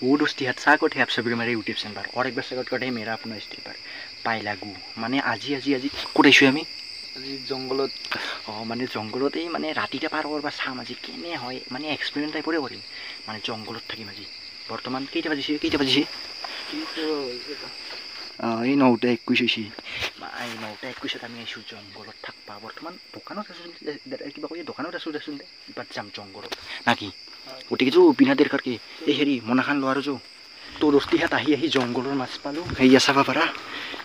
वो दोस्ती हाथ सा कोठे आप सभी मेरे यूट्यूब चैनल पर और एक बार सेकंड कोठे मेरा अपना स्टेप पर पाइलागु माने আজি कोठाइछु আমি আজি জঙ্গলত মানে জঙ্গলতে মানে ৰাতিটা পাৰ কৰবা চাম আজি কেনে হয় মানে এক্সপেৰিমেন্ট টাইপৰে কৰিম মানে জঙ্গলত থাকিম আজি বৰ্তমান কেইটা বাজিছে এই 9টা 21 হৈছে এই 9টা 21 আমি আইছো জঙ্গলত থাকবা বৰ্তমান দোকানত আছো কিবা কই দোকানত আছো দেচোন দে ইবাৰ যাম জঙ্গলত নাকি গটিকে যো বিনাদেৰ কাৰকে এই হেৰি মনাখান লোৱাৰো যো তো দস্তি হাত আহি জঙ্গলৰ মাছ পালো এইয়া চাবা পাৰা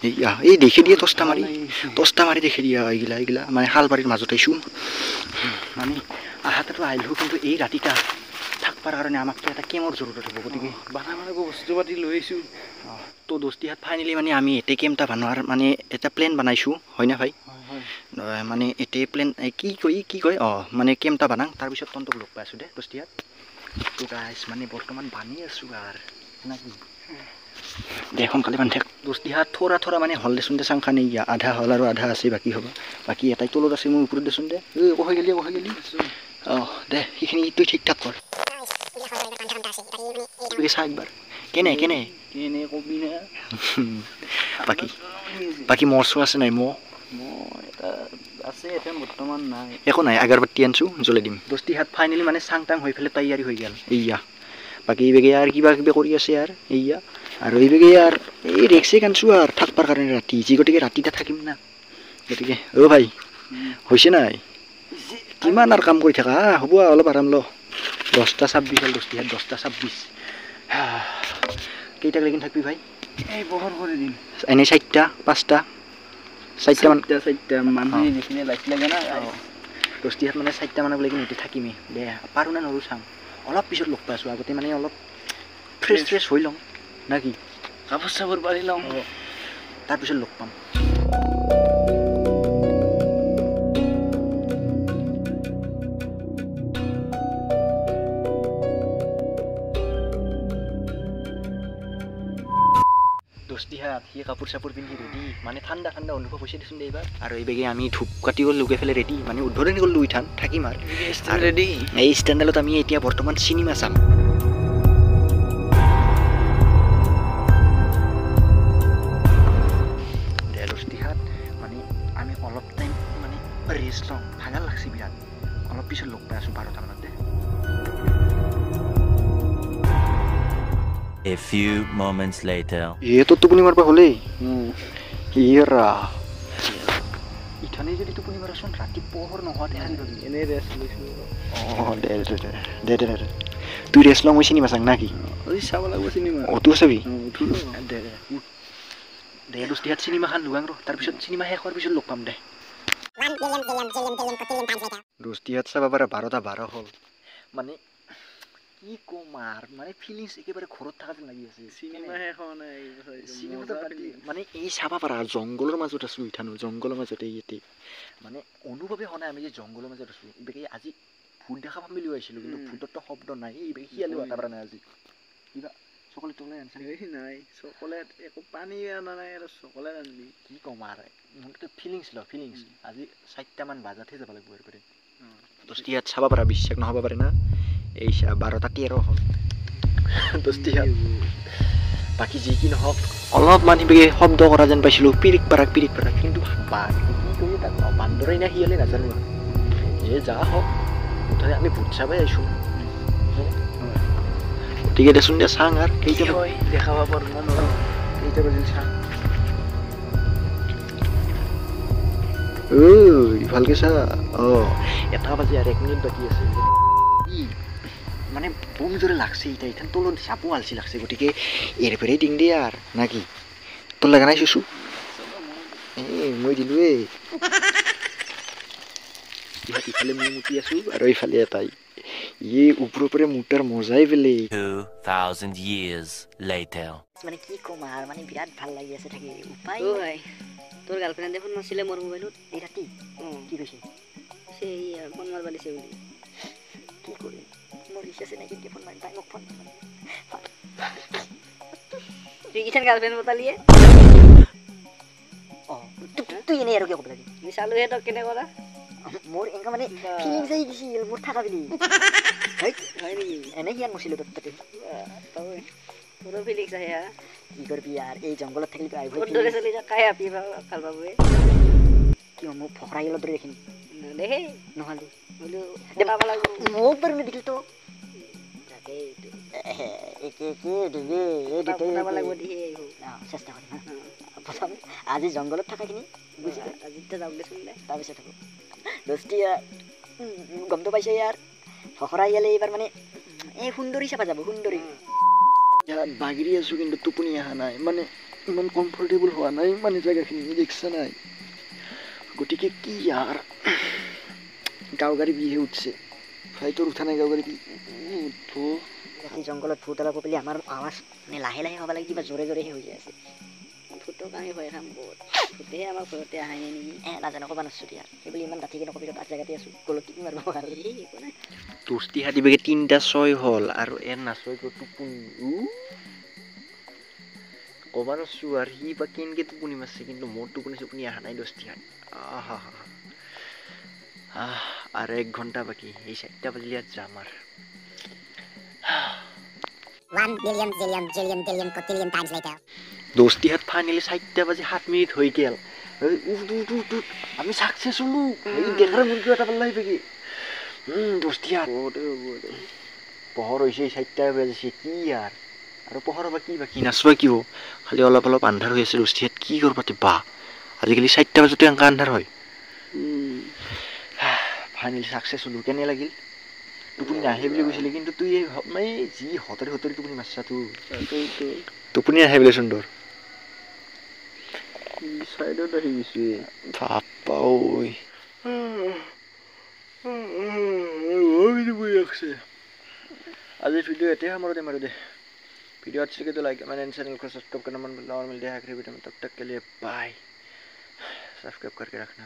এইয়া এই দেখি দিয়ে দস্তা মাৰি দেখি দিয়া এইগিলা মানে হালবাৰীৰ মাজত আইছো মানে আহাতটো আইলো কিন্তু এই ৰাতিটা থাকবাৰ কাৰণে আমাক এটা কেমৰ জৰুৰত হ'ব গতিকে বানামানে বস্তু পাতি লৈ আইছো তো দস্তি হাত ফাইনালি মানে আমি এতে কেমটা বানোৱাৰ মানে এটা প্লেন বনাইছো হয় না ভাই মানে এতে প্লেন কি কয় মানে কেমটা বানাং তাৰ পিছত তন্তক লগ পাইছো দে দস্তি হাত তো গাইস মানে বৰ্তমান বানি আছো আৰ নাকি দেখোন কালি বান্ধে দস্তি হাত থোৰা মানে হল দেচোন দে চাংখানে ইয়া আধা হল আৰু আধা আছে বাকি হ'ব বাকি এটাই তলত আছে মোৰ ওপৰত দেচোন দে হৈ গেলি দে সেইখিনি তুই ঠিক ঠাক কৰ চা একবাৰ কেনে কবি না বাকি মৰচো আছে নাই এটা আছে এটা বৰ্তমান নাই একো নাই আগৰবাতি আনছো জ্বলাই দিম দস্তি হাত ফাইনালি মানে চাংটাং হৈ ফেলে তৈয়াৰী হৈ গেল এইয়া বাকি এইবেগে আৰ কিবা কৰি আছে আৰ এইয়া আৰু এইবেগে আৰ এই ৰেক্সে কানছো আৰ থাকবাৰ কাৰণে ৰাতি যি গটিকে ৰাতিটা থাকিম না গটিকে ভাই হৈছে নাই কিমান আৰ কাম কৰি থাকা হ'ব অলপ আৰাম ল 10টা 26 হল দস্তি হাত 10টা 26 কেইটা লাগিন থাকবি ভাই এই বহৰ কৰি দিম এনে 4টা 5টা 4টা মানুহ দেখিলে লাগে না দস্তি হাত মানে 4টা মানক লাগি নিতে থাকিমে দে পাৰো না নৰো চাম অলপ পিছত লগ পাইছো আগতে মানে অলপ ফ্ৰেছ হৈ লম নাকি কাপোৰ চাপোৰ পাৰি লম তাৰ পিছত লগ পাম দস্তি হাত সি কাপোৰ চাপোৰ পিন্ধি ৰেডি মানে ঠাণ্ডা অনুভৱ হৈছে দেচোন দে এইবাৰ আৰু এইবেগে আমি ধূপ কাটি গ'ল লগে ফেলে ৰেডি মানে উদ্বোধনী গ'ল দুই ঠান থাকিম আৰু ৰেডি এই ষ্টেণ্ডালত আমি এতিয়া বৰ্তমান চিনেমা চাম দস্তি হাত মানে আমি অলপ টাইম মানে ৰেষ্ট লওঁ ভাগৰ লাগছে বিৰাট অলপ পিছত লগ পাই আছো 12টা মানত দে A few moments later. তো টোপনি মারবা হলে ইয়েরা ইঠানে যদি টোপনি মারাছন রাতি পহর নহওয়া দেখা দিল এনে রেস্ট লৈছো দে তুই রেস্ট লম চিনেমা চাং নাকি ওই চাব লাগব চিনেমা তুই চাবি দে দস্তি হাত চিনেমা খান লুগাং ৰ তাৰপিছত চিনেমা শেষ হোৱাৰ পিছত লগ পাম দে দস্তি হাত চাবা পাৰা 12টা 12 হল মানে কি কমাৰ মানে ফিলিংস একেবাৰে ঘৰত থাকা যেন লাগি আছে চিনেমা এখন নাই চিনেমাটা মানে এই চাবা পাৰা জঙ্গলৰ মাজত আছো ইঠানো জঙ্গলৰ মাজতে ইতে মানে অনুভৱে হনা আমি যে জঙ্গলৰ মাজত আছো ইবেকে আজি ভূত দেখা পাম বুলি হৈছিল কিন্তু ভূতটো শব্দ নাই ইবেকে হিয়ালে বাতাবৰা নাই আজি কিবা চকলেট তলে আনছে নাই চকলেট একো পানী আনা নাই আৰু চকলেট আনবি কি কমাৰ মোৰটো ফিলিংস আজি 4টা মান বাজাতে যাব লাগিব এৰপৰে দস্তি হাত চাবা পাৰা বিশ্বাস নহব পাৰে না এই 12টা 13 হল দস্তি হাত বাকি যি কি নহওক অলপ মানিবে শব্দ কৰা যেন পাইছিলো পিৰিক পাৰাক কিন্তু বান্দৰেই না হিয়ালে নাজানো যা হওক মুঠতে আমি ভূত চাবাই আইছো গতিকে দেচোন দে চাং আৰু কেইটা হয় দেখাব পাৰো না কেইটা বাজিল চাং ভালকে চা এটা বাজি আৰু 1 মিনিট বাকি আছে মানে বম জোরে লাগছে এটা তোলো সাপো আলছি লাগছে গটিকে এরপরে ডিং দে আর নাকি তোর লাগা নাই শুশু মই দিলো ইফালে মই মুতি আছো আর ইফালে এটাই উপরে মুটার মজাই পেলে 2000 years later. মানে কি কম আর মানে বিরাট ভাল লাগি আছে থাকি উপায় নাই তোর গার্লফ্রেন্ড দেখুন নাছিলে মোর মোবাইলত এই রাতি কি কইছে সেই ফোন মারবা দিছে বলি কি করে মোর রিচার্জ নাই কি ফোন মারি তাই মোক ফোন তুই কিছেন গার্লফ্রেন্ড বতালিয়ে তুই এনে আর কি কইলা মিশালো হে তো কেনে করা মোর এঙ্কা মানে ফিলিংস আই দিছিল মোর থাকা বিলি হয় নেকি এনে কিমান মচিলোঁ তোৰ তাতে তোৰো ফিলিংছ আহে হা কি কৰিবি ইয়াৰ এই জংঘলত থাকিলে আহিব তোৰ দৰে চলি যাক কাই আপি ভাল পাবয়ে কিয় মোক ফকৰাই গেলৰ দৰে দেখিম দেহে নহ'লে বোলো বনাব লাগিব মোক বাৰু নেদেখিল তো তাকেই একে দিবি এই বনাব লাগিব দিহে চেষ্টা কৰিম হা প্ৰথম আজি জংঘলত থকাখিনি বুজি পাই আজি যাওক দেচোন দে তাৰপিছত হ'ব দোস্তি গমটো পাইছে ইয়াৰ ফকৰাই গেলে এইবাৰ মানে এই সুন্দৰী চাপা যাব সুন্দৰী ইয়াত বাগৰি আছোঁ কিন্তু টোপনি অহা নাই মানে ইমান কমফৰ্টেবল হোৱা নাই মানে জেগাখিনি দেখিছা নাই গতিকে কি ইয়াৰ গাঁও গাড়ী বিহে উঠছে হয়তো উঠা নাই গাঁও গাড়ী উঠব ৰাতি জংঘলত ভূত অলপ পেলাই আমাৰ আৱাজ মানে লাহে লাহে হ'ব লাগে কিবা জোৰে জোৰেহে হৈ যায় আছে ভূতক আমি ভয় খাম বহুত ভূতেহে আমাৰ ঘৰতে আহাই নাই নেকি নাজানো ক'ব নাচছোঁ দিয়া সেইবুলি ইমান ৰাতিকে নকবি তাত জেগাতে আছোঁ গলত কি মাৰিব আৰু একো নাই দস্তি হাতী বেগে 3:06 হ'ল আৰু এৰ নাচয় টোপনি ক'ব নাচছোঁ আৰু সি বা কেনেকৈ টোপনি মাৰছে কিন্তু মোৰ টোপনি চোপনি অহা নাই দস্তি হাত আৰু 1 ঘণ্টা বাকী এই 4টা বাজিলে ইয়াত যাম আৰু 1 billion zillion jillion billion cotillion times later. দস্তি হাত ফাইনেলি 4টা বাজি 7 মিনিট হৈ গেল আমি সাকসেস হলো এই দেখার মুরগি এটা পাল্লাই পেকি দস্তি হাত পহর হয়েছে 4টা বাজে কি আৰু পহৰ বাকি নাচবা কিয় খালি অলপ অলপ আন্ধাৰ হৈ আছে দস্তি হাত কি কৰবাতে বা আজিকালি 4টা বাজতে এনেকা আন্ধাৰ হয় ফাইনেলি সাকসেস হলো কেনে লাগিল টোপনি নাহে বুলি কৈছিলি কিন্তু তুই এই যি হতৰি টোপনি মাৰছা টোপনি আহে বোলে সুন্দৰ চাইডত আহি গৈছে বাপ্পা ঐ আজি ভিডিঅ' এতিয়াই সামৰণি মাৰো দে ভিডিঅ' अच्छी लगे तो लाइक कमेंट चैनल को सब्सक्राइब करना मन और मिलते हैं आखिरी वीडियो में तब तक के लिए बाय सब्सक्राइब करके रखना